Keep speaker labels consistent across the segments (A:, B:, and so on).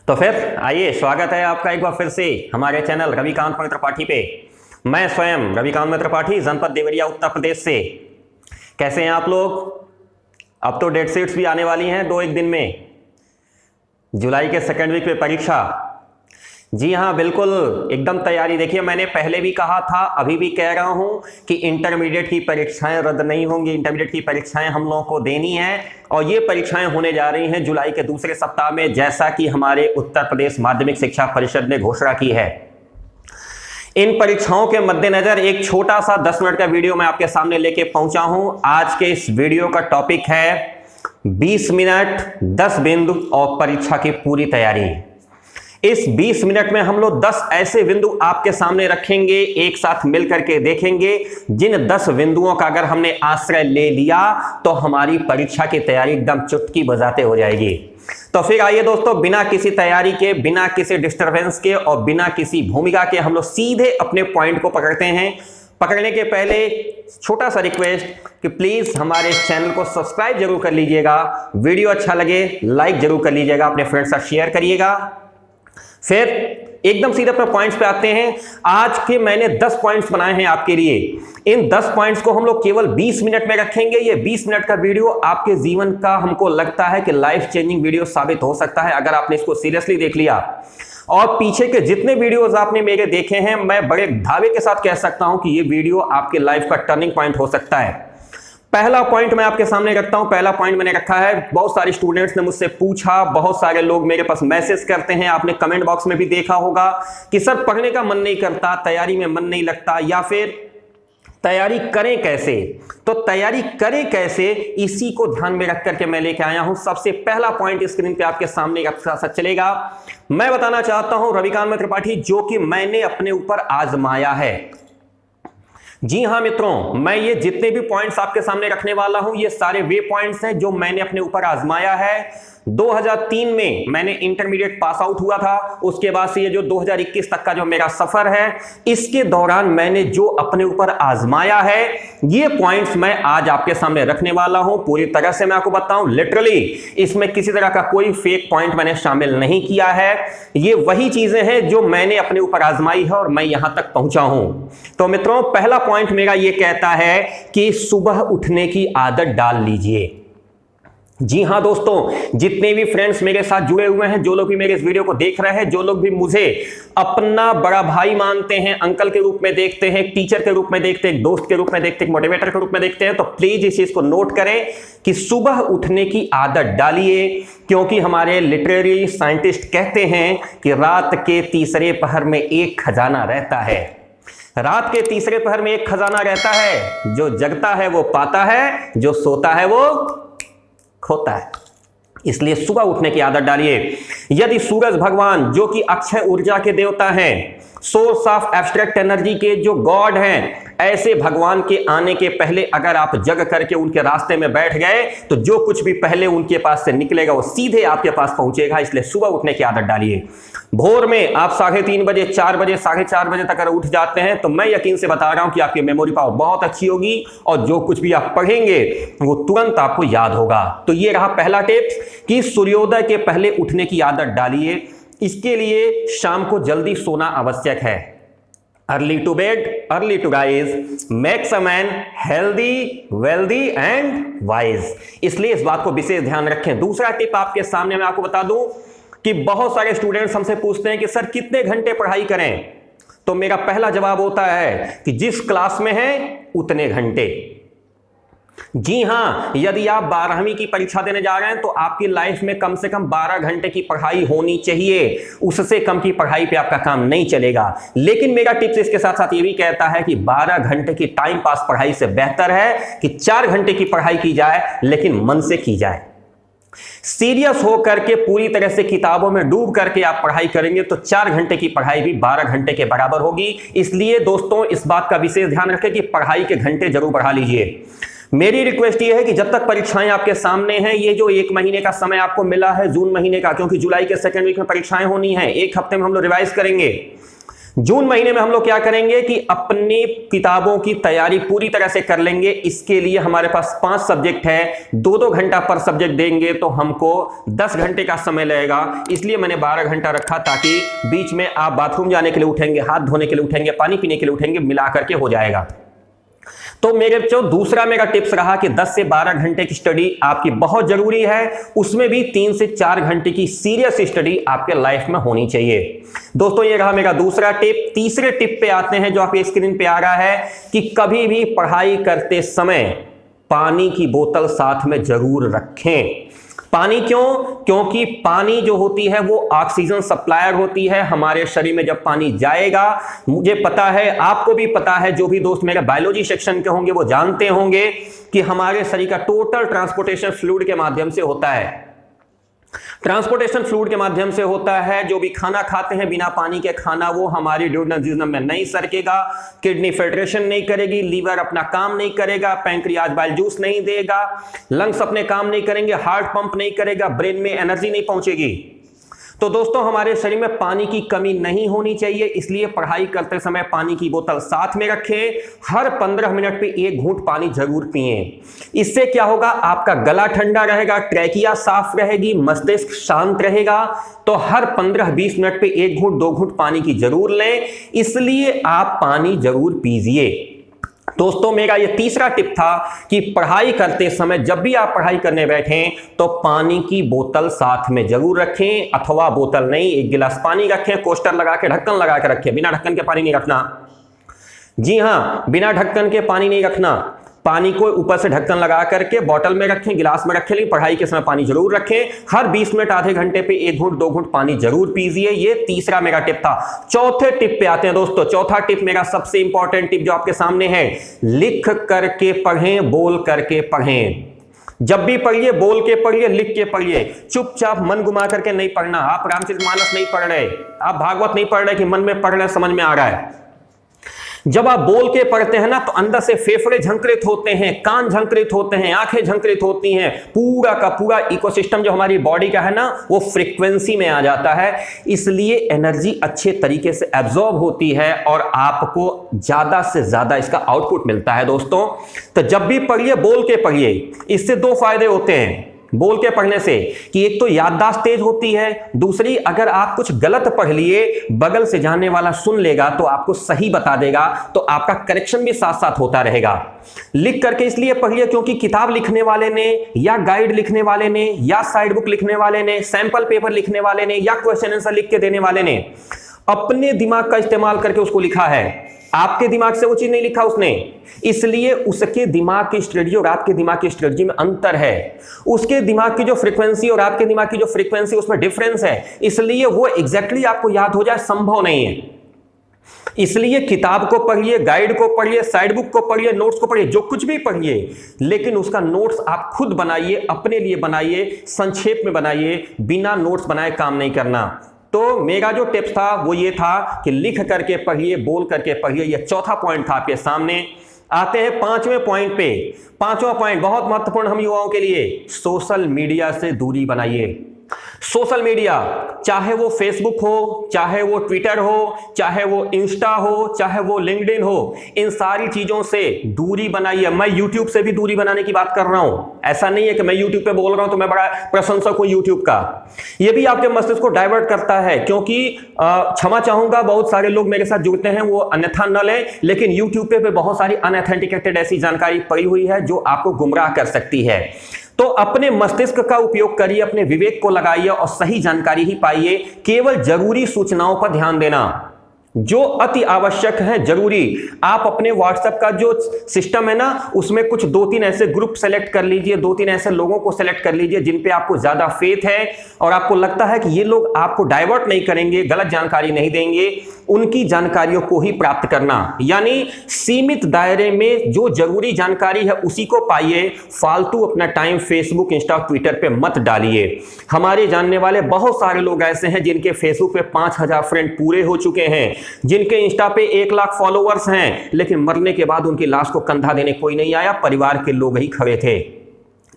A: तो फिर आइए, स्वागत है आपका एक बार फिर से हमारे चैनल रविकांत मित्र त्रिपाठी पे। मैं स्वयं रविकांत मित्र त्रिपाठी, जनपद देवरिया, उत्तर प्रदेश से। कैसे हैं आप लोग? अब तो डेट शीट्स भी आने वाली हैं 2-1 दिन में। जुलाई के सेकेंड वीक में परीक्षा। जी हाँ, बिल्कुल एकदम तैयारी। देखिए, मैंने पहले भी कहा था, अभी भी कह रहा हूं कि इंटरमीडिएट की परीक्षाएं रद्द नहीं होंगी। इंटरमीडिएट की परीक्षाएं हम लोगों को देनी है और ये परीक्षाएं होने जा रही हैं जुलाई के दूसरे सप्ताह में, जैसा कि हमारे उत्तर प्रदेश माध्यमिक शिक्षा परिषद ने घोषणा की है। इन परीक्षाओं के मद्देनजर एक छोटा सा 10 मिनट का वीडियो मैं आपके सामने लेके पहुंचा हूं। आज के इस वीडियो का टॉपिक है 20 मिनट 10 बिंदु और परीक्षा की पूरी तैयारी। इस 20 मिनट में हम लोग 10 ऐसे बिंदु आपके सामने रखेंगे, एक साथ मिलकर के देखेंगे। जिन 10 बिंदुओं का अगर हमने आश्रय ले लिया तो हमारी परीक्षा की तैयारी एकदम चुटकी बजाते हो जाएगी। तो फिर आइए दोस्तों, बिना किसी तैयारी के, बिना किसी डिस्टरबेंस के और बिना किसी भूमिका के हम लोग सीधे अपने पॉइंट को पकड़ते हैं। पकड़ने के पहले छोटा सा रिक्वेस्ट कि प्लीज हमारे चैनल को सब्सक्राइब जरूर कर लीजिएगा। वीडियो अच्छा लगे लाइक जरूर कर लीजिएगा, अपने फ्रेंड्स के साथ शेयर करिएगा। फिर एकदम सीधे अपने पॉइंट्स पे आते हैं। आज के मैंने 10 पॉइंट्स बनाए हैं आपके लिए। इन 10 पॉइंट्स को हम लोग केवल 20 मिनट में रखेंगे। ये 20 मिनट का वीडियो आपके जीवन का, हमको लगता है कि लाइफ चेंजिंग वीडियो साबित हो सकता है अगर आपने इसको सीरियसली देख लिया। और पीछे के जितने वीडियोस आपने मेरे देखे हैं, मैं बड़े दावे के साथ कह सकता हूं कि ये वीडियो आपके लाइफ का टर्निंग पॉइंट हो सकता है। पहला पॉइंट मैं आपके सामने रखता हूं। पहला पॉइंट मैंने रखा है, बहुत सारे स्टूडेंट्स ने मुझसे पूछा, बहुत सारे लोग मेरे पास मैसेज करते हैं, आपने कमेंट बॉक्स में भी देखा होगा कि सर पढ़ने का मन नहीं करता, तैयारी में मन नहीं लगता, या फिर तैयारी करें कैसे। तो तैयारी करें कैसे, इसी को ध्यान में रख करके मैं लेके आया हूं। सबसे पहला पॉइंट स्क्रीन पे आपके सामने साथ चलेगा। मैं बताना चाहता हूं रविकांत मित्र त्रिपाठी, जो कि मैंने अपने ऊपर आजमाया है। जी हां मित्रों, मैं ये जितने भी पॉइंट्स आपके सामने रखने वाला हूं, ये सारे वे पॉइंट्स हैं जो मैंने अपने ऊपर आजमाया है। 2003 में मैंने इंटरमीडिएट पास आउट हुआ था। उसके बाद से ये जो 2021 तक का जो मेरा सफर है, इसके दौरान मैंने जो अपने ऊपर आजमाया है, ये पॉइंट्स मैं आज आपके सामने रखने वाला हूं। पूरी तरह से मैं आपको बताऊं, लिटरली इसमें किसी तरह का कोई फेक पॉइंट मैंने शामिल नहीं किया है। ये वही चीजें हैं जो मैंने अपने ऊपर आजमाई है और मैं यहां तक पहुंचा हूं। तो मित्रों, पहला पॉइंट मेरा ये कहता है कि सुबह उठने की आदत डाल लीजिए। जी हां दोस्तों, जितने भी फ्रेंड्स मेरे साथ जुड़े हुए हैं, जो लोग भी मेरे इस वीडियो को देख रहे हैं, जो लोग भी मुझे अपना बड़ा भाई मानते हैं, अंकल के रूप में देखते हैं, टीचर के रूप में देखते हैं, दोस्त के रूप में देखते हैं, मोटिवेटर के रूप में देखते हैं, तो प्लीज इस चीज को नोट करें कि सुबह उठने की आदत डालिए। क्योंकि हमारे लिटरेरी साइंटिस्ट कहते हैं कि रात के तीसरे पहर में एक खजाना रहता है। रात के तीसरे पहर में एक खजाना रहता है। जो जगता है वो पाता है, जो सोता है वो खोता है। इसलिए सुबह उठने की आदत डालिए। यदि सूरज भगवान, जो कि अक्षय ऊर्जा के देवता हैं, सोर्स ऑफ एब्स्ट्रैक्ट एनर्जी के जो गॉड हैं, ऐसे भगवान के आने के पहले अगर आप जग करके उनके रास्ते में बैठ गए तो जो कुछ भी पहले उनके पास से निकलेगा वो सीधे आपके पास पहुंचेगा। इसलिए सुबह उठने की आदत डालिए। भोर में आप 3:30 बजे, 4 बजे, 4:30 बजे तक अगर उठ जाते हैं तो मैं यकीन से बता रहा हूं कि आपकी मेमोरी पावर बहुत अच्छी होगी और जो कुछ भी आप पढ़ेंगे वो तुरंत आपको याद होगा। तो ये रहा पहला टिप्स कि सूर्योदय के पहले उठने की आदत डालिए। इसके लिए शाम को जल्दी सोना आवश्यक है। Early to bed, early to rise makes a man healthy, wealthy and wise. इसलिए इस बात को विशेष ध्यान रखें। दूसरा टिप आपके सामने मैं आपको बता दूं कि बहुत सारे स्टूडेंट्स हमसे पूछते हैं कि सर कितने घंटे पढ़ाई करें। तो मेरा पहला जवाब होता है कि जिस क्लास में है उतने घंटे। जी हां, यदि आप 12वीं की परीक्षा देने जा रहे हैं तो आपकी लाइफ में कम से कम 12 घंटे की पढ़ाई होनी चाहिए। उससे कम की पढ़ाई पे आपका काम नहीं चलेगा। लेकिन मेरा टिप्स इसके साथ साथ ये भी कहता है कि 12 घंटे की टाइम पास पढ़ाई से बेहतर है कि 4 घंटे की पढ़ाई की जाए, लेकिन मन से की जाए। सीरियस होकर के पूरी तरह से किताबों में डूब करके आप पढ़ाई करेंगे तो 4 घंटे की पढ़ाई भी 12 घंटे के बराबर होगी। इसलिए दोस्तों, इस बात का विशेष ध्यान रखें कि पढ़ाई के घंटे जरूर बढ़ा लीजिए। मेरी रिक्वेस्ट ये है कि जब तक परीक्षाएं आपके सामने हैं, ये जो 1 महीने का समय आपको मिला है जून महीने का, क्योंकि जुलाई के सेकेंड वीक में परीक्षाएं होनी है, 1 हफ्ते में हम लोग रिवाइज करेंगे, जून महीने में हम लोग क्या करेंगे कि अपनी किताबों की तैयारी पूरी तरह से कर लेंगे। इसके लिए हमारे पास 5 सब्जेक्ट है, 2-2 घंटा पर सब्जेक्ट देंगे तो हमको 10 घंटे का समय लगेगा। इसलिए मैंने 12 घंटा रखा ताकि बीच में आप बाथरूम जाने के लिए उठेंगे, हाथ धोने के लिए उठेंगे, पानी पीने के लिए उठेंगे, मिला करके हो जाएगा। तो मेरे जो दूसरा मेरा टिप्स रहा कि 10 से 12 घंटे की स्टडी आपकी बहुत जरूरी है, उसमें भी 3 से 4 घंटे की सीरियस स्टडी आपके लाइफ में होनी चाहिए। दोस्तों ये रहा मेरा दूसरा टिप। तीसरे टिप पे आते हैं जो आपके स्क्रीन पे आ रहा है कि कभी भी पढ़ाई करते समय पानी की बोतल साथ में जरूर रखें। पानी क्यों? क्योंकि पानी जो होती है वो ऑक्सीजन सप्लायर होती है हमारे शरीर में। जब पानी जाएगा, मुझे पता है, आपको भी पता है, जो भी दोस्त मेरे बायोलॉजी सेक्शन के होंगे वो जानते होंगे कि हमारे शरीर का टोटल ट्रांसपोर्टेशन फ्लूइड के माध्यम से होता है। ट्रांसपोर्टेशन फ्लूइड के माध्यम से होता है। जो भी खाना खाते हैं बिना पानी के खाना वो हमारी ड्यूडेनल सिस्टम में नहीं सरकेगा, किडनी फिल्ट्रेशन नहीं करेगी, लीवर अपना काम नहीं करेगा, पैंक्रियाज बाइल जूस नहीं देगा, लंग्स अपने काम नहीं करेंगे, हार्ट पंप नहीं करेगा, ब्रेन में एनर्जी नहीं पहुंचेगी। तो दोस्तों हमारे शरीर में पानी की कमी नहीं होनी चाहिए, इसलिए पढ़ाई करते समय पानी की बोतल साथ में रखें। हर 15 मिनट पे 1 घूंट पानी जरूर पिएं। इससे क्या होगा, आपका गला ठंडा रहेगा, ट्रैकिया साफ रहेगी, मस्तिष्क शांत रहेगा। तो हर 15-20 मिनट पे 1 घूंट 2 घूंट पानी की जरूर लें, इसलिए आप पानी जरूर पीजिए। दोस्तों मेरा ये तीसरा टिप था कि पढ़ाई करते समय जब भी आप पढ़ाई करने बैठें तो पानी की बोतल साथ में जरूर रखें, अथवा बोतल नहीं, 1 गिलास पानी रखें, कोस्टर लगा के, ढक्कन लगा के रखें। बिना ढक्कन के पानी नहीं रखना। जी हां, बिना ढक्कन के पानी नहीं रखना। पानी को ऊपर से ढक्कन लगा करके बोतल में रखें, गिलास में रखें, लेकिन पढ़ाई के समय पानी जरूर रखें। हर 20 मिनट आधे घंटे पे 1 घूंट 2 घूंट पानी जरूर पीजिए। ये तीसरा मेरा टिप था। चौथे टिप पे आते हैं दोस्तों। चौथा टिप मेरा सबसे इंपॉर्टेंट टिप जो आपके सामने है, लिख करके पढ़ें, बोल करके पढ़ें। जब भी पढ़िए बोल के पढ़िए, लिख के पढ़िए। चुपचाप मन घुमा करके नहीं पढ़ना। आप रामचरितमानस नहीं पढ़ रहे, आप भागवत नहीं पढ़ रहे कि मन में पढ़ रहे, समझ में आ रहा है। जब आप बोल के पढ़ते हैं ना तो अंदर से फेफड़े झंकृत होते हैं, कान झंकृत होते हैं, आंखें झंकृत होती हैं, पूरा का पूरा इकोसिस्टम जो हमारी बॉडी का है ना वो फ्रीक्वेंसी में आ जाता है। इसलिए एनर्जी अच्छे तरीके से एब्जॉर्ब होती है और आपको ज्यादा से ज्यादा इसका आउटपुट मिलता है दोस्तों। तो जब भी पढ़िए बोल के पढ़िए। इससे 2 फायदे होते हैं बोल के पढ़ने से, कि एक तो याददाश्त तेज होती है, दूसरी अगर आप कुछ गलत पढ़ लिए, बगल से जाने वाला सुन लेगा तो आपको सही बता देगा, तो आपका करेक्शन भी साथ साथ होता रहेगा। लिख करके इसलिए पढ़िए क्योंकि किताब लिखने वाले ने या गाइड लिखने वाले ने या साइड बुक लिखने वाले ने, सैंपल पेपर लिखने वाले ने या क्वेश्चन आंसर लिख के देने वाले ने अपने दिमाग का इस्तेमाल करके उसको लिखा है। आपके दिमाग से वो चीज नहीं लिखा उसने, इसलिए उसके दिमाग की स्ट्रेटजी और आपके दिमाग की स्ट्रेटजी में अंतर है। उसके दिमाग की जो फ्रीक्वेंसी और आपके दिमाग की जो फ्रीक्वेंसी उसमें डिफरेंस है, इसलिए वो एग्जैक्टली आपको याद हो जाए संभव नहीं है। इसलिए किताब को पढ़िए, गाइड को पढ़िए, साइड बुक को पढ़िए, नोट्स को पढ़िए, जो कुछ भी पढ़िए, लेकिन उसका नोट्स आप खुद बनाइए, अपने लिए बनाइए, संक्षेप में बनाइए। बिना नोट्स बनाए काम नहीं करना। तो मेरा जो टिप्स था वो ये था कि लिख करके पढ़िए, बोल करके पढ़िए। ये चौथा पॉइंट था आपके सामने। आते हैं 5वें पॉइंट पे। 5वां पॉइंट बहुत महत्वपूर्ण हम युवाओं के लिए, सोशल मीडिया से दूरी बनाइए। सोशल मीडिया, चाहे वो फेसबुक हो, चाहे वो ट्विटर हो, चाहे वो इंस्टा हो, चाहे वो लिंक्डइन हो, इन सारी चीजों से दूरी बनाइए। मैं यूट्यूब से भी दूरी बनाने की बात कर रहा हूं। ऐसा नहीं है कि मैं यूट्यूब पे बोल रहा हूं तो मैं बड़ा प्रशंसक हूं यूट्यूब का। यह भी आपके मस्तिष्क को डाइवर्ट करता है, क्योंकि क्षमा चाहूंगा बहुत सारे लोग मेरे साथ जुड़ते हैं, वो अन्यथा न लें, लेकिन यूट्यूब पे बहुत सारी अनऑथेंटिकेटेड ऐसी जानकारी पड़ी हुई है जो आपको गुमराह कर सकती है। तो अपने मस्तिष्क का उपयोग करिए, अपने विवेक को लगाइए और सही जानकारी ही पाइए। केवल जरूरी सूचनाओं पर ध्यान देना, जो अति आवश्यक है जरूरी। आप अपने व्हाट्सएप का जो सिस्टम है ना, उसमें कुछ 2-3 ऐसे ग्रुप सेलेक्ट कर लीजिए, 2-3 ऐसे लोगों को सेलेक्ट कर लीजिए जिन पे आपको ज्यादा फेथ है और आपको लगता है कि ये लोग आपको डाइवर्ट नहीं करेंगे, गलत जानकारी नहीं देंगे। उनकी जानकारियों को ही प्राप्त करना, यानी सीमित दायरे में जो जरूरी जानकारी है उसी को पाइए। फालतू अपना टाइम फेसबुक, इंस्टा, ट्विटर पे मत डालिए। हमारे जानने वाले बहुत सारे लोग ऐसे हैं जिनके फेसबुक पे 5000 फ्रेंड पूरे हो चुके हैं, जिनके इंस्टा पे 1 लाख फॉलोअर्स हैं, लेकिन मरने के बाद उनकी लाश को कंधा देने कोई नहीं आया, परिवार के लोग ही खड़े थे।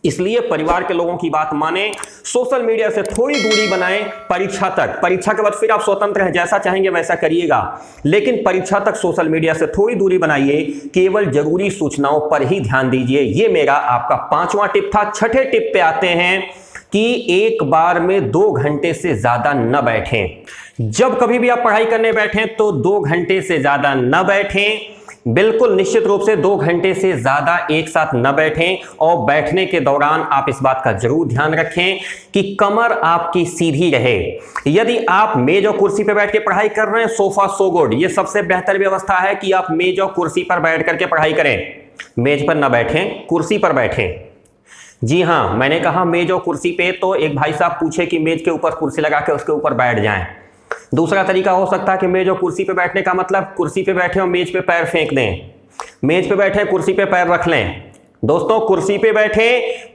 A: इसलिए परिवार के लोगों की बात माने, सोशल मीडिया से थोड़ी दूरी बनाएं परीक्षा तक। परीक्षा के बाद फिर आप स्वतंत्र हैं, जैसा चाहेंगे वैसा करिएगा, लेकिन परीक्षा तक सोशल मीडिया से थोड़ी दूरी बनाइए। केवल जरूरी सूचनाओं पर ही ध्यान दीजिए। ये मेरा आपका 5वां टिप था। छठे टिप पे आते हैं कि एक बार में 2 घंटे से ज्यादा न बैठें। जब कभी भी आप पढ़ाई करने बैठें तो 2 घंटे से ज्यादा न बैठें। बिल्कुल निश्चित रूप से 2 घंटे से ज्यादा एक साथ न बैठें, और बैठने के दौरान आप इस बात का जरूर ध्यान रखें कि कमर आपकी सीधी रहे। यदि आप मेज और कुर्सी पर बैठ के पढ़ाई कर रहे हैं, सोफा सो गुड, ये सबसे बेहतर व्यवस्था है कि आप मेज और कुर्सी पर बैठ करके पढ़ाई करें। मेज पर न बैठें, कुर्सी पर बैठें। जी हां, मैंने कहा मेज और कुर्सी पे, तो एक भाई साहब पूछे कि मेज के ऊपर कुर्सी लगा के उसके ऊपर बैठ जाएं। दूसरा तरीका हो सकता है कि मेज और कुर्सी पे बैठने का मतलब कुर्सी पे बैठे और मेज पे पैर फेंक दें, मेज पे बैठे कुर्सी पे पैर रख लें। दोस्तों, कुर्सी पे बैठे,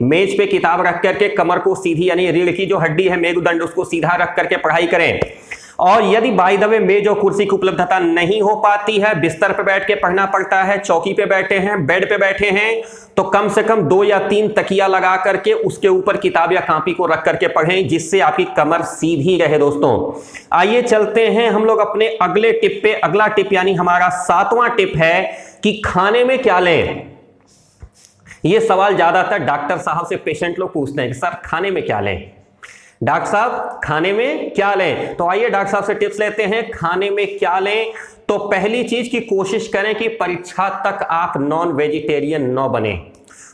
A: मेज पे किताब रख करके कमर को सीधी, यानी रीढ़ की जो हड्डी है मेरुदंड, उसको सीधा रख करके पढ़ाई करें। और यदि बाय द वे मेज और कुर्सी की उपलब्धता नहीं हो पाती है, बिस्तर पे बैठ के पढ़ना पड़ता है, चौकी पे बैठे हैं, बेड पे बैठे हैं, तो कम से कम 2 या 3 तकिया लगा करके उसके ऊपर किताब या कॉपी को रख करके पढ़ें, जिससे आपकी कमर सीधी रहे। दोस्तों, आइए चलते हैं हम लोग अपने अगले टिप पे। अगला टिप यानी हमारा 7वां टिप है कि खाने में क्या लें। यह सवाल ज्यादातर डॉक्टर साहब से पेशेंट लोग पूछते हैं कि सर खाने में क्या लें, डॉक्टर साहब खाने में क्या लें। तो आइए डॉक्टर साहब से टिप्स लेते हैं। खाने में क्या लें, तो पहली चीज की कोशिश करें कि परीक्षा तक आप नॉन वेजिटेरियन न बने।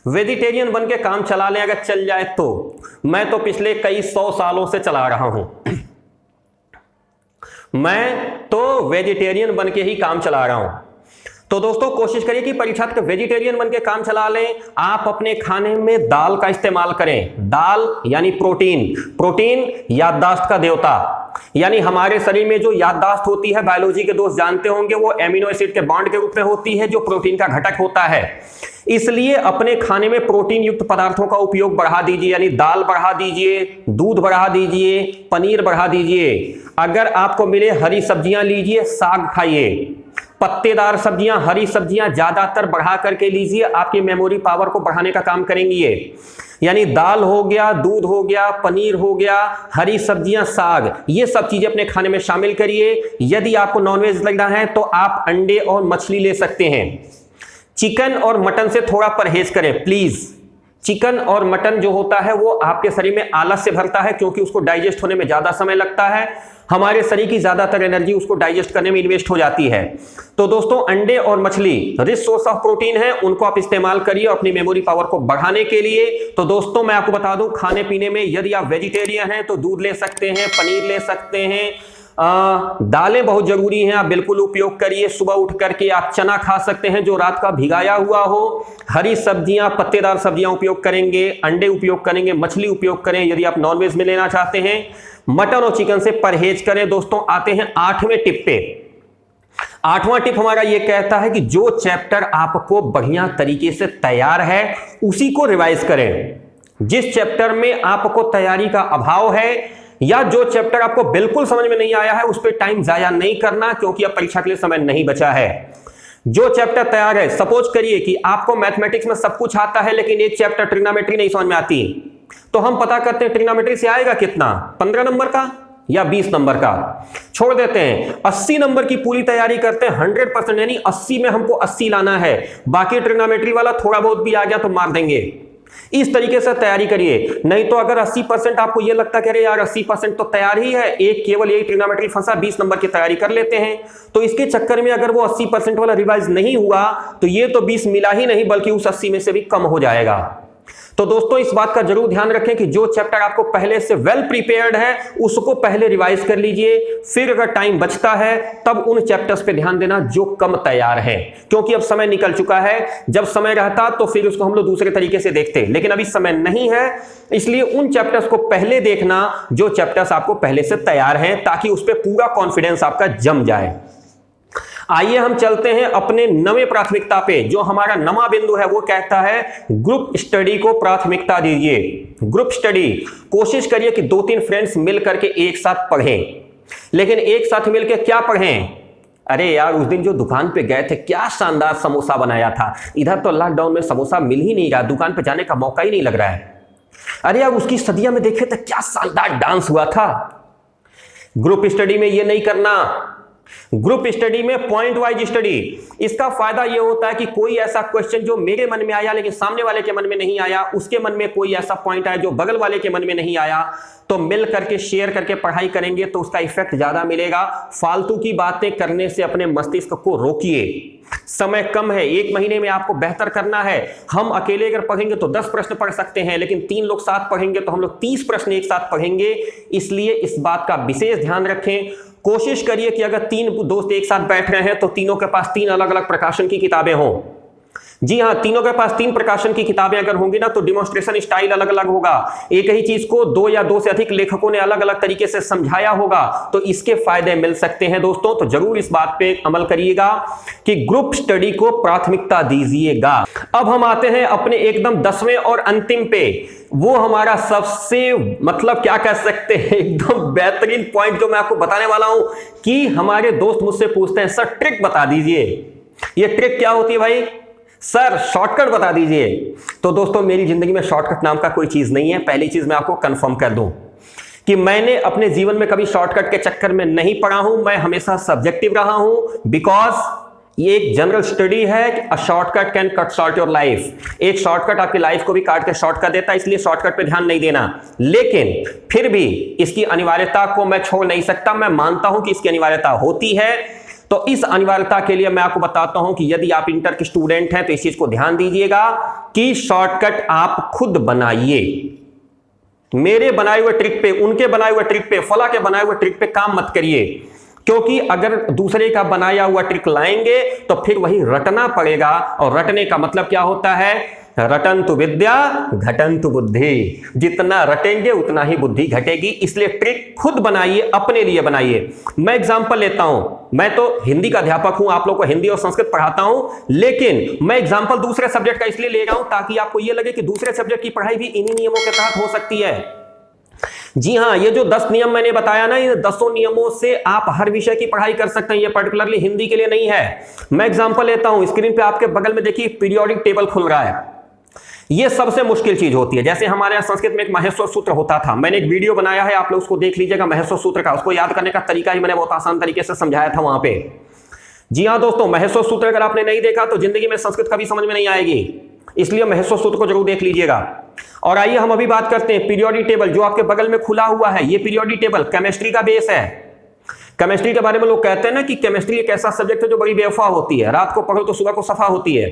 A: वेजिटेरियन बन के काम चला लें अगर चल जाए तो। मैं तो पिछले कई 100 सालों से चला रहा हूं, मैं तो वेजिटेरियन बन के ही काम चला रहा हूं। तो दोस्तों, कोशिश करिए कि परीक्षा तक वेजिटेरियन बन के काम चला लें। आप अपने खाने में दाल का इस्तेमाल करें। दाल यानी प्रोटीन। प्रोटीन याददाश्त का देवता, यानी हमारे शरीर में जो याददाश्त होती है, बायोलॉजी के दोस्त जानते होंगे, वो एमिनो एसिड के बॉन्ड के रूप में होती है, जो प्रोटीन का घटक होता है। इसलिए अपने खाने में प्रोटीन युक्त पदार्थों का उपयोग बढ़ा दीजिए, यानी दाल बढ़ा दीजिए, दूध बढ़ा दीजिए, पनीर बढ़ा दीजिए। अगर आपको मिले हरी सब्जियां लीजिए, साग खाइए, पत्तेदार सब्जियां, हरी सब्जियां ज्यादातर बढ़ा करके लीजिए, आपकी मेमोरी पावर को बढ़ाने का काम करेंगी ये। यानी दाल हो गया, दूध हो गया, पनीर हो गया, हरी सब्जियां, साग, ये सब चीजें अपने खाने में शामिल करिए। यदि आपको नॉनवेज लगना है तो आप अंडे और मछली ले सकते हैं। चिकन और मटन से थोड़ा परहेज करें प्लीज। चिकन और मटन जो होता है वो आपके शरीर में आलस से भरता है, क्योंकि उसको डाइजेस्ट होने में ज्यादा समय लगता है। हमारे शरीर की ज्यादातर एनर्जी उसको डाइजेस्ट करने में इन्वेस्ट हो जाती है। तो दोस्तों, अंडे और मछली रिच सोर्स ऑफ प्रोटीन है, उनको आप इस्तेमाल करिए अपनी मेमोरी पावर को बढ़ाने के लिए। तो दोस्तों, मैं आपको बता दूं, खाने पीने में यदि आप वेजिटेरियन हैं तो दूध ले सकते हैं, पनीर ले सकते हैं, दालें बहुत जरूरी हैं, आप बिल्कुल उपयोग करिए। सुबह उठ करके आप चना खा सकते हैं जो रात का भिगाया हुआ हो। हरी सब्जियां, पत्तेदार सब्जियां उपयोग करेंगे, अंडे उपयोग करेंगे, मछली उपयोग करें यदि आप नॉनवेज में लेना चाहते हैं। मटन और चिकन से परहेज करें। दोस्तों, आते हैं 8वें टिप पे। 8वां टिप हमारा यह कहता है कि जो चैप्टर आपको बढ़िया तरीके से तैयार है उसी को रिवाइज करें। जिस चैप्टर में आपको तैयारी का अभाव है या जो चैप्टर आपको बिल्कुल समझ में नहीं आया है, उस पर टाइम जाया नहीं करना, क्योंकि अब परीक्षा के लिए समय नहीं बचा है। जो चैप्टर तैयार है, सपोज करिए कि आपको मैथमेटिक्स में सब कुछ आता है लेकिन एक चैप्टर ट्रिग्नोमेट्री नहीं समझ में आती, तो हम पता करते हैं ट्रिग्नोमेट्री से आएगा कितना, 15 नंबर का या 20 नंबर का, छोड़ देते हैं। 80 नंबर की पूरी तैयारी करते हैं 100%, यानी 80 में हमको 80 लाना है, बाकी ट्रिग्नोमेट्री वाला थोड़ा बहुत भी आ गया तो मार देंगे। इस तरीके से तैयारी करिए। नहीं तो अगर 80% आपको यह लगता है कि अरे यार 80% तो तैयार ही है, एक केवल यही ट्रिग्नोमेट्री फंसा, 20 नंबर की तैयारी कर लेते हैं, तो इसके चक्कर में अगर वो 80% वाला रिवाइज नहीं हुआ तो ये तो 20 मिला ही नहीं, बल्कि उस 80 में से भी कम हो जाएगा। तो दोस्तों, इस बात का जरूर ध्यान रखें कि जो चैप्टर आपको पहले से वेल प्रिपेयर्ड है उसको पहले रिवाइज कर लीजिए, फिर अगर टाइम बचता है तब उन चैप्टर्स पे ध्यान देना जो कम तैयार है, क्योंकि अब समय निकल चुका है। जब समय रहता तो फिर उसको हम लोग दूसरे तरीके से देखते, लेकिन अभी समय नहीं है, इसलिए उन चैप्टर्स को पहले देखना जो चैप्टर्स आपको पहले से तैयार हैं, ताकि उस पर पूरा कॉन्फिडेंस आपका जम जाए। आइए हम चलते हैं अपने नवे प्राथमिकता पे। जो हमारा नवा बिंदु है वो कहता है ग्रुप स्टडी को प्राथमिकता दीजिए। ग्रुप स्टडी, कोशिश करिए कि 2-3 फ्रेंड्स मिल करके एक साथ पढ़ें, लेकिन एक साथ मिलकर क्या पढ़ें, अरे यार उस दिन जो दुकान पे गए थे क्या शानदार समोसा बनाया था, इधर तो लॉकडाउन में समोसा मिल ही नहीं रहा, दुकान पे जाने का मौका ही नहीं लग रहा है। अरे यार उसकी सदिया में देखे तो क्या शानदार डांस हुआ था। ग्रुप स्टडी में ये नहीं करना, ग्रुप स्टडी में पॉइंट वाइज स्टडी। इसका फायदा यह होता है कि कोई ऐसा क्वेश्चन जो मेरे मन में आया लेकिन सामने वाले के मन में नहीं आया, उसके मन में कोई ऐसा पॉइंट आया जो बगल वाले के मन में नहीं आया, तो मिल करके शेयर करके पढ़ाई करेंगे तो उसका इफेक्ट ज्यादा मिलेगा। फालतू की बातें करने से अपने मस्तिष्क को रोकिए। समय कम है, 1 महीने में आपको बेहतर करना है। हम अकेले अगर पढ़ेंगे तो 10 प्रश्न पढ़ सकते हैं, लेकिन 3 लोग साथ पढ़ेंगे तो हम लोग 30 प्रश्न एक साथ पढ़ेंगे। इसलिए इस बात का विशेष ध्यान रखें। कोशिश करिए कि अगर 3 दोस्त एक साथ बैठ रहे हैं तो तीनों के पास 3 अलग अलग प्रकाशन की किताबें हों। जी हाँ, तीनों के पास 3 प्रकाशन की किताबें अगर होंगी ना तो डिमॉन्स्ट्रेशन स्टाइल अलग अलग होगा। एक ही चीज को 2 या 2 से अधिक लेखकों ने अलग अलग तरीके से समझाया होगा, तो इसके फायदे मिल सकते हैं दोस्तों। तो जरूर इस बात पे अमल करिएगा कि ग्रुप स्टडी को प्राथमिकता दीजिएगा। अब हम आते हैं अपने एकदम 10वें और अंतिम पे। वो हमारा सबसे मतलब क्या कह सकते हैं एकदम बेहतरीन पॉइंट जो मैं आपको बताने वाला हूं कि हमारे दोस्त मुझसे पूछते हैं सर ट्रिक बता दीजिए। ये ट्रिक क्या होती है भाई? सर शॉर्टकट बता दीजिए। तो दोस्तों मेरी जिंदगी में शॉर्टकट नाम का कोई चीज नहीं है। पहली चीज मैं आपको कंफर्म कर दूं कि मैंने अपने जीवन में कभी शॉर्टकट के चक्कर में नहीं पड़ा हूं। मैं हमेशा सब्जेक्टिव रहा हूं, बिकॉज ये एक जनरल स्टडी है कि a shortcut can cut short your life. एक शॉर्टकट आपकी लाइफ को भी काट के शॉर्ट कर देता है, इसलिए शॉर्टकट पे ध्यान नहीं देना। लेकिन फिर भी इसकी अनिवार्यता को मैं छोड़ नहीं सकता। मैं मानता हूं कि इसकी अनिवार्यता होती है। तो इस अनिवार्यता के लिए मैं आपको बताता हूं कि यदि आप इंटर के स्टूडेंट हैं तो इस चीज को ध्यान दीजिएगा कि शॉर्टकट आप खुद बनाइए। मेरे बनाए हुए ट्रिक पे, उनके बनाए हुए ट्रिक पे, फला के बनाए हुए ट्रिक पे काम मत करिए, क्योंकि अगर दूसरे का बनाया हुआ ट्रिक लाएंगे तो फिर वही रटना पड़ेगा। और रटने का मतलब क्या होता है? रटन्तु विद्या घटन्तु बुद्धि। जितना रटेंगे उतना ही बुद्धि घटेगी। इसलिए ट्रिक खुद बनाइए, अपने लिए बनाइए। मैं एग्जांपल लेता हूं। मैं तो हिंदी का अध्यापक हूं, आप लोग को हिंदी और संस्कृत पढ़ाता हूं, लेकिन मैं एग्जांपल दूसरे सब्जेक्ट का इसलिए ले रहा हूं ताकि आपको यह लगे कि दूसरे सब्जेक्ट की पढ़ाई भी इन्हीं नियमों के तहत हो सकती है। जी हां, ये जो 10 नियम मैंने बताया ना, ये 10 नियमों से आप हर विषय की पढ़ाई कर सकते हैं। ये पर्टिकुलरली हिंदी के लिए नहीं है। मैं एग्जांपल लेता हूं। स्क्रीन पे आपके बगल में देखिए पीरियोडिक टेबल खुल रहा है। ये सबसे मुश्किल चीज होती है। जैसे हमारे यहाँ संस्कृत में एक महेश्वर सूत्र होता था, मैंने एक वीडियो बनाया है, आप लोग उसको देख लीजिएगा महेश्वर सूत्र का। उसको याद करने का तरीका ही मैंने बहुत आसान तरीके से समझाया था वहां पे। जी हाँ दोस्तों, महेश्वर सूत्र अगर आपने नहीं देखा तो जिंदगी में संस्कृत कभी समझ में नहीं आएगी, इसलिए महेश्वर सूत्र को जरूर देख लीजिएगा। और आइए हम अभी बात करते हैं पीरियोडिक टेबल जो आपके बगल में खुला हुआ है। ये पीरियोडिक टेबल केमिस्ट्री का बेस है। केमिस्ट्री के बारे में लोग कहते हैं ना कि केमिस्ट्री एक ऐसा सब्जेक्ट है जो बड़ी बेवफा होती है, रात को पढ़ो तो सुबह को सफा होती है।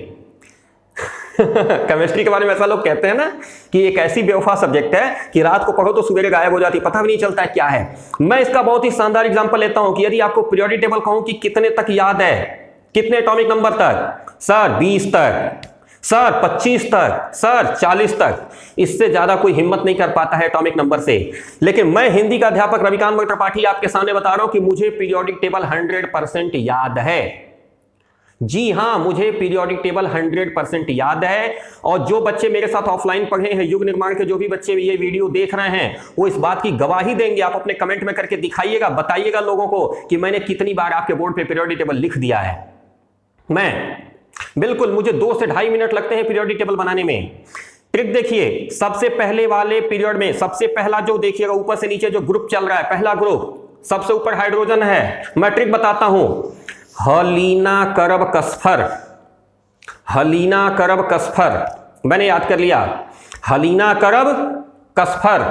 A: केमिस्ट्री के बारे में ऐसा लोग कहते हैं ना कि एक ऐसी बेवफा सब्जेक्ट है कि रात को पढ़ो तो सुबह गायब हो जाती है, पता भी नहीं चलता है क्या है। मैं इसका बहुत ही शानदार एग्जांपल लेता हूं कि यदि आपको पीरियोडिक टेबल कहूं कि कितने तक याद है, कितने एटॉमिक नंबर तक, सर 20 तक, सर 25 तक, सर 40 तक, इससे ज्यादा कोई हिम्मत नहीं कर पाता है एटॉमिक नंबर से। लेकिन मैं हिंदी का अध्यापक रविकांत त्रिपाठी आपके सामने बता रहा हूं कि मुझे पीरियोडिक टेबल 100% याद है। जी हां, मुझे पीरियोडिक टेबल 100% याद है। और जो बच्चे मेरे साथ ऑफलाइन पढ़े हैं, युग निर्माण के जो भी बच्चे ये वीडियो देख रहे हैं, वो इस बात की गवाही देंगे। आप अपने कमेंट में करके दिखाइएगा, बताइएगा लोगों को कि मैंने कितनी बार आपके बोर्ड पे पीरियोडिक टेबल लिख दिया है। मैं बिल्कुल, मुझे 2 से 2.5 मिनट लगते हैं पीरियोडिक टेबल बनाने में। ट्रिक देखिए, सबसे पहले वाले पीरियड में सबसे पहला जो देखिएगा ऊपर से नीचे जो ग्रुप चल रहा है, पहला ग्रुप सबसे ऊपर हाइड्रोजन है। मैं ट्रिक बताता हूं, हलीना करब कसफर, हलीना करब कसफर, मैंने याद कर लिया, हलीना करब कसफर।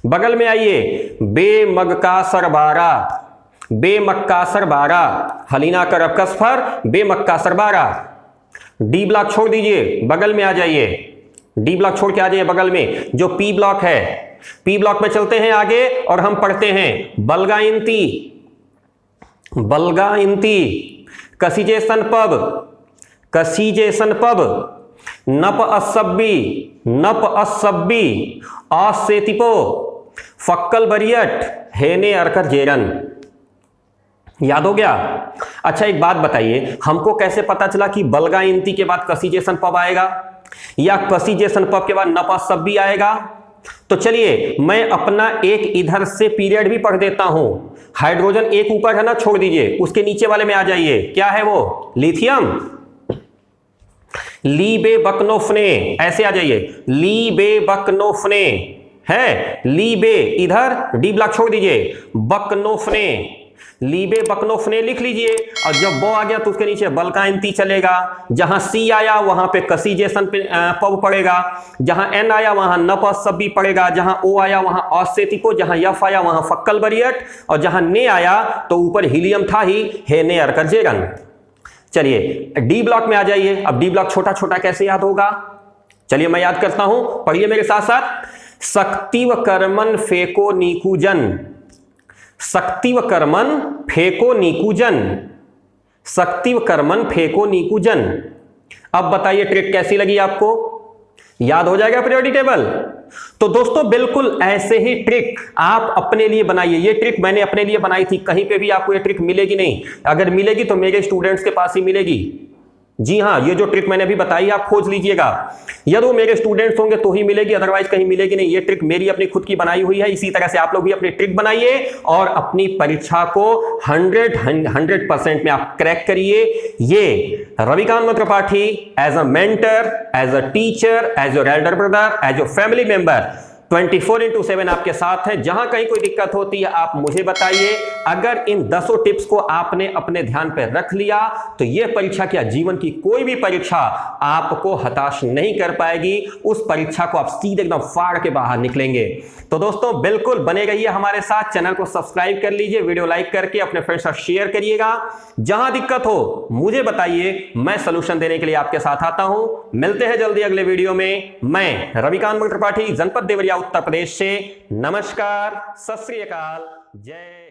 A: बगल में आइए, बेमगका सरबारा, बेमक्का सरबारा, हलीना करब कसफर, बेमक्का सरबारा। डी ब्लॉक छोड़ दीजिए, बगल में आ जाइए, डी ब्लॉक छोड़ के आ जाइए बगल में जो पी ब्लॉक है। पी ब्लॉक में चलते हैं आगे और हम पढ़ते हैं बलगाइंती, बलगाइंती, कसीजेसन पब, कसीजेसन पब, नप असब्बी, नप असब्बी, आसेतिपो, फक्कल बरियट, हेने अरकर जेरन। याद हो गया? अच्छा एक बात बताइए, हमको कैसे पता चला कि बलगाइंती के बाद कसीजेसन पब आएगा या कसीजेसन पब के बाद नप असब्बी आएगा? तो चलिए मैं अपना एक इधर से पीरियड भी पढ़ देता हूं। हाइड्रोजन एक ऊपर है ना, छोड़ दीजिए, उसके नीचे वाले में आ जाइए। क्या है वो? लिथियम, लीबेबकनोफने, ऐसे आ जाइए, लीबेबकनोफने है, लीबे इधर डी ब्लॉक छोड़ दीजिए, बकनोफने, लीबेबकनोफने लिख लीजिए। और जब बो आ गया तो उसके नीचे बल का एंटी चलेगा। जहां सी आया वहां पे कसीजेशन पे पब पड़ेगा, जहां एन आया वहां नप सभी पड़ेगा, जहां ओ आया वहां ऑसेटिको, जहां यफ आया वहां फक्कल बरियट, और जहां ने आया तो ऊपर हीलियम था ही, हे ने अर्कजेगन। चलिए डी ब्लॉक में आ जाइए। अब डी ब्लॉक छोटा छोटा कैसे याद होगा? चलिए मैं याद करता हूं, पढ़िए मेरे साथ साथ। शक्तिव कर्मन फेको नीकुजन, शक्तिव कर्मन फेको नीकुजन, शक्तिव कर्मन फेको नीकुजन। अब बताइए ट्रिक कैसी लगी आपको? याद हो जाएगा पीरियोडिक टेबल? तो दोस्तों बिल्कुल ऐसे ही ट्रिक आप अपने लिए बनाइए। ये ट्रिक मैंने अपने लिए बनाई थी, कहीं पे भी आपको ये ट्रिक मिलेगी नहीं। अगर मिलेगी तो मेरे स्टूडेंट्स के पास ही मिलेगी। जी हां, ये जो ट्रिक मैंने अभी बताई आप खोज लीजिएगा, यदि वो मेरे स्टूडेंट्स होंगे तो ही मिलेगी, अदरवाइज कहीं मिलेगी नहीं। ये ट्रिक मेरी अपनी खुद की बनाई हुई है। इसी तरह से आप लोग भी अपनी ट्रिक बनाइए और अपनी परीक्षा को 100% में आप क्रैक करिए। ये Ravikant Tripathi as a mentor, as a teacher, as your elder brother, as your family member 24/7 आपके साथ है। जहां कहीं कोई दिक्कत होती है आप मुझे बताइए। अगर इन 10 टिप्स को आपने अपने ध्यान पर रख लिया तो यह परीक्षा क्या, जीवन की कोई भी परीक्षा आपको हताश नहीं कर पाएगी। उस परीक्षा को आप सीधे एकदम फाड़ के बाहर निकलेंगे। तो दोस्तों बिल्कुल बने रहिए हमारे साथ, चैनल को सब्सक्राइब कर लीजिए, वीडियो लाइक करके अपने फ्रेंड्स के साथ शेयर करिएगा। जहां दिक्कत हो मुझे बताइए, मैं सॉल्यूशन देने के लिए आपके साथ आता हूं। मिलते हैं जल्दी अगले वीडियो में। मैं रविकांत त्रिपाठी, जनपद देवरिया, उत्तर प्रदेश से। नमस्कार, सत श्री अकाल, जय